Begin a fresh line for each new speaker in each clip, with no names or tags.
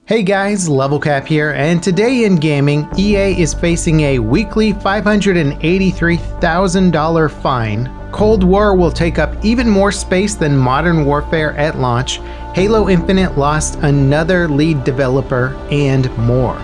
Hey guys, LevelCap here, and today in gaming, EA is facing a weekly $583,000 fine. Cold War will take up even more space than Modern Warfare at launch. Halo Infinite lost another lead developer, and more.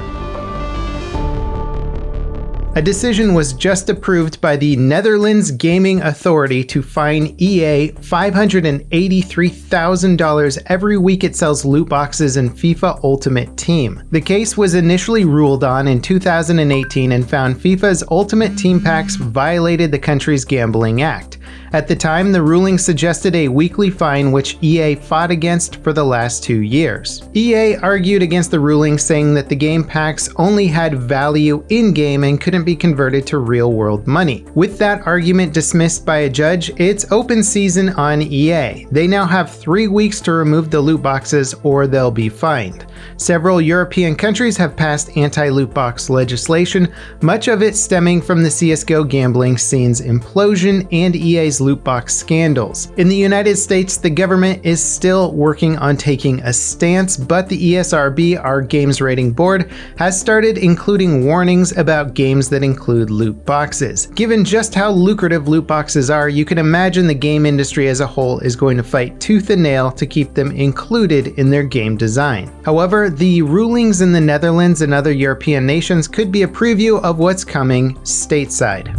A decision was just approved by the Netherlands Gaming Authority to fine EA $583,000 every week it sells loot boxes in FIFA Ultimate Team. The case was initially ruled on in 2018 and found FIFA's Ultimate Team packs violated the country's Gambling Act. At the time, the ruling suggested a weekly fine which EA fought against for the last 2 years. EA argued against the ruling, saying that the game packs only had value in-game and couldn't be converted to real-world money. With that argument dismissed by a judge, it's open season on EA. They now have 3 weeks to remove the loot boxes or they'll be fined. Several European countries have passed anti-loot box legislation, much of it stemming from the CSGO gambling scene's implosion and EA's loot box scandals. In the United States, the government is still working on taking a stance, but the ESRB, our games rating board, has started including warnings about games that include loot boxes. Given just how lucrative loot boxes are, you can imagine the game industry as a whole is going to fight tooth and nail to keep them included in their game design. However, the rulings in the Netherlands and other European nations could be a preview of what's coming stateside.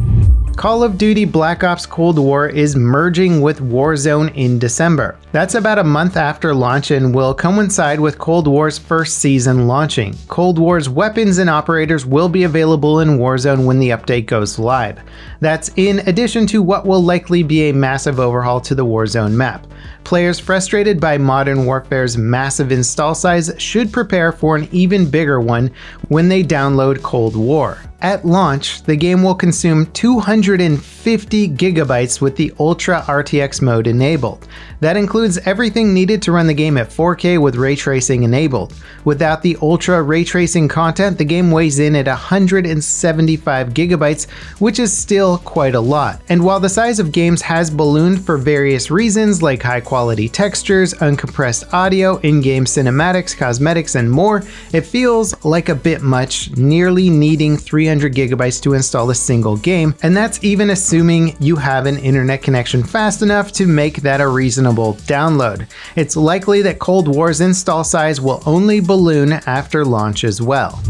Call of Duty Black Ops Cold War is merging with Warzone in December. That's about a month after launch and will coincide with Cold War's first season launching. Cold War's weapons and operators will be available in Warzone when the update goes live. That's in addition to what will likely be a massive overhaul to the Warzone map. Players frustrated by Modern Warfare's massive install size should prepare for an even bigger one when they download Cold War. At launch, the game will consume 250 gigabytes with the Ultra RTX mode enabled. That includes everything needed to run the game at 4K with ray tracing enabled. Without the Ultra ray tracing content, the game weighs in at 175 gigabytes, which is still quite a lot. And while the size of games has ballooned for various reasons like high quality textures, uncompressed audio, in-game cinematics, cosmetics, and more, it feels like a bit much, nearly needing 300 gigabytes to install a single game, and that's even assuming you have an internet connection fast enough to make that a reasonable download. It's likely that Cold War's install size will only balloon after launch as well.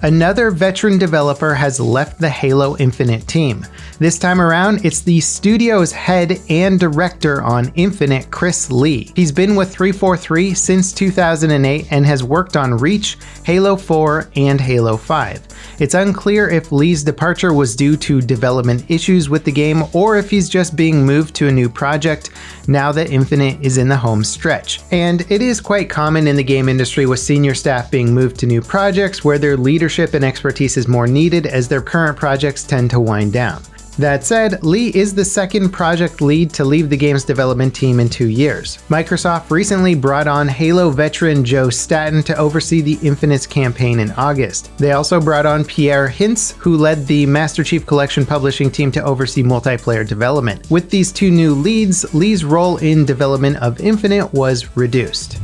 Another veteran developer has left the Halo Infinite team. This time around, it's the studio's head and director on Infinite, Chris Lee. He's been with 343 since 2008 and has worked on Reach, Halo 4, and Halo 5. It's unclear if Lee's departure was due to development issues with the game or if he's just being moved to a new project now that Infinite is in the home stretch. And it is quite common in the game industry with senior staff being moved to new projects where their leadership and expertise is more needed as their current projects tend to wind down. That said, Lee is the second project lead to leave the game's development team in 2 years. Microsoft recently brought on Halo veteran Joe Staten to oversee the Infinite's campaign in August. They also brought on Pierre Hintz, who led the Master Chief Collection publishing team to oversee multiplayer development. With these two new leads, Lee's role in development of Infinite was reduced.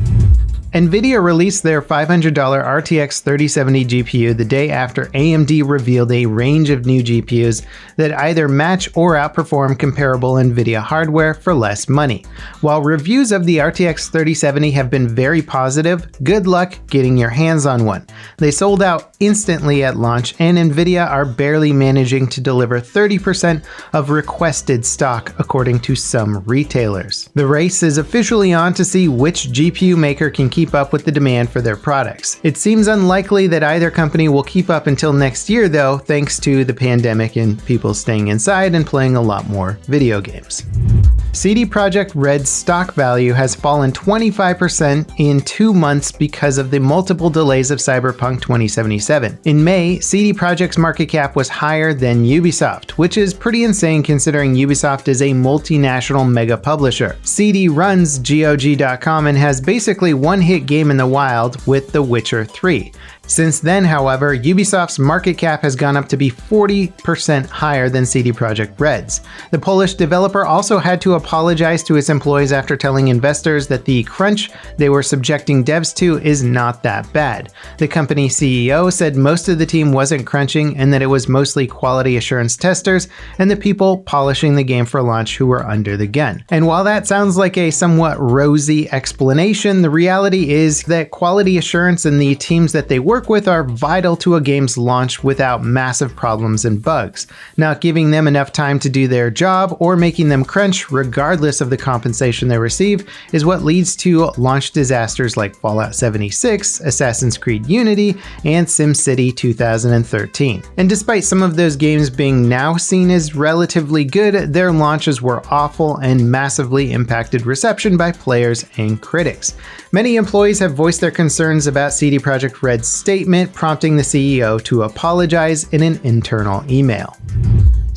NVIDIA released their $500 RTX 3070 GPU the day after AMD revealed a range of new GPUs that either match or outperform comparable NVIDIA hardware for less money. While reviews of the RTX 3070 have been very positive, good luck getting your hands on one. They sold out instantly at launch, and NVIDIA are barely managing to deliver 30% of requested stock, according to some retailers. The race is officially on to see which GPU maker can keep up with the demand for their products. It seems unlikely that either company will keep up until next year though, thanks to the pandemic and people staying inside and playing a lot more video games. CD Projekt Red's stock value has fallen 25% in 2 months because of the multiple delays of Cyberpunk 2077. In May, CD Projekt's market cap was higher than Ubisoft, which is pretty insane considering Ubisoft is a multinational mega publisher. CD runs GOG.com and has basically one hit game in the wild with The Witcher 3. Since then, however, Ubisoft's market cap has gone up to be 40% higher than CD Projekt Red's. The Polish developer also had to apologize to its employees after telling investors that the crunch they were subjecting devs to is not that bad. The company CEO said most of the team wasn't crunching and that it was mostly quality assurance testers and the people polishing the game for launch who were under the gun. And while that sounds like a somewhat rosy explanation, the reality is that quality assurance and the teams that they work with are vital to a game's launch without massive problems and bugs. Not giving them enough time to do their job or making them crunch regardless of the compensation they receive is what leads to launch disasters like Fallout 76, Assassin's Creed Unity, and SimCity 2013. And despite some of those games being now seen as relatively good, their launches were awful and massively impacted reception by players and critics. Many employees have voiced their concerns about CD Projekt Red's statement, prompting the CEO to apologize in an internal email.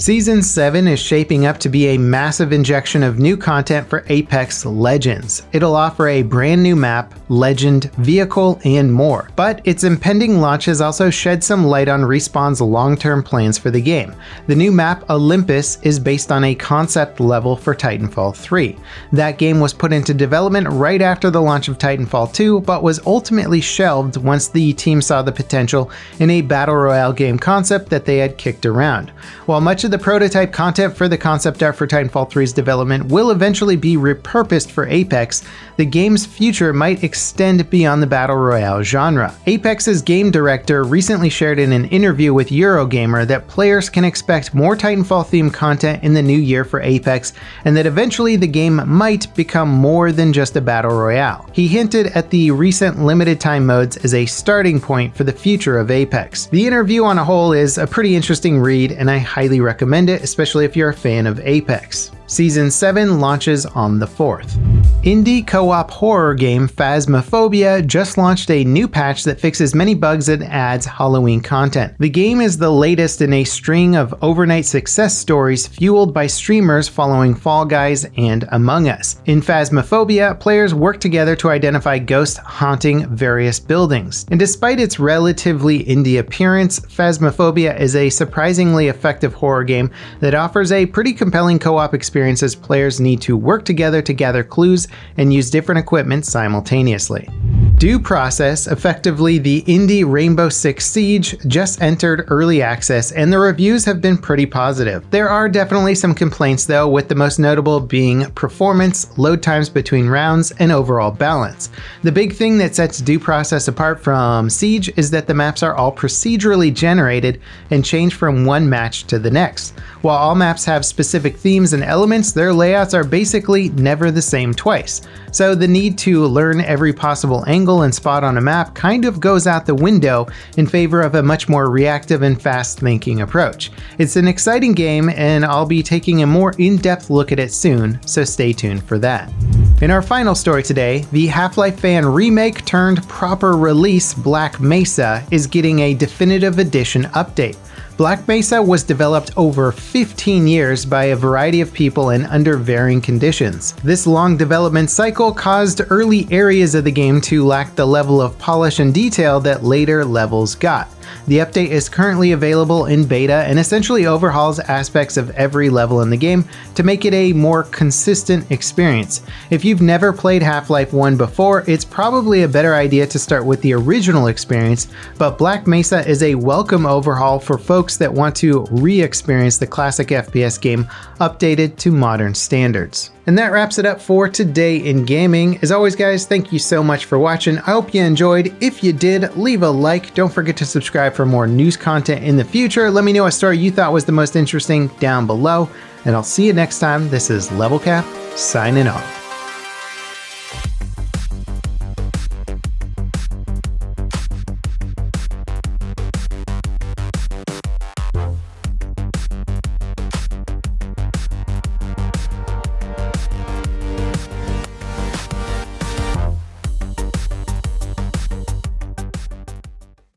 Season 7 is shaping up to be a massive injection of new content for Apex Legends. It'll offer a brand new map, legend, vehicle, and more. But its impending launch has also shed some light on Respawn's long-term plans for the game. The new map, Olympus, is based on a concept level for Titanfall 3. That game was put into development right after the launch of Titanfall 2, but was ultimately shelved once the team saw the potential in a battle royale game concept that they had kicked around. While much of the prototype content for the concept art for Titanfall 3's development will eventually be repurposed for Apex, the game's future might extend beyond the battle royale genre. Apex's game director recently shared in an interview with Eurogamer that players can expect more Titanfall-themed content in the new year for Apex, and that eventually the game might become more than just a battle royale. He hinted at the recent limited time modes as a starting point for the future of Apex. The interview on a whole is a pretty interesting read, and I highly recommend it, especially if you're a fan of Apex. Season 7 launches on the 4th. Indie co-op horror game Phasmophobia just launched a new patch that fixes many bugs and adds Halloween content. The game is the latest in a string of overnight success stories fueled by streamers following Fall Guys and Among Us. In Phasmophobia, players work together to identify ghosts haunting various buildings. And despite its relatively indie appearance, Phasmophobia is a surprisingly effective horror game that offers a pretty compelling co-op experience as players need to work together to gather clues and use different equipment simultaneously. Due Process, effectively the indie Rainbow Six Siege, just entered early access and the reviews have been pretty positive. There are definitely some complaints though, with the most notable being performance, load times between rounds, and overall balance. The big thing that sets Due Process apart from Siege is that the maps are all procedurally generated and change from one match to the next. While all maps have specific themes and elements, their layouts are basically never the same twice. So the need to learn every possible angle and spot on a map kind of goes out the window in favor of a much more reactive and fast-thinking approach. It's an exciting game and I'll be taking a more in-depth look at it soon, so stay tuned for that. In our final story today, the Half-Life fan remake turned proper release Black Mesa is getting a definitive edition update. Black Mesa was developed over 15 years by a variety of people and under varying conditions. This long development cycle caused early areas of the game to lack the level of polish and detail that later levels got. The update is currently available in beta and essentially overhauls aspects of every level in the game to make it a more consistent experience. If you've never played Half-Life 1 before, it's probably a better idea to start with the original experience, but Black Mesa is a welcome overhaul for folks that want to re-experience the classic FPS game updated to modern standards. And that wraps it up for today in gaming. As always guys, thank you so much for watching. I hope you enjoyed. If you did, leave a like. Don't forget to subscribe for more news content in the future. Let me know what story you thought was the most interesting down below. And I'll see you next time. This is LevelCap signing off.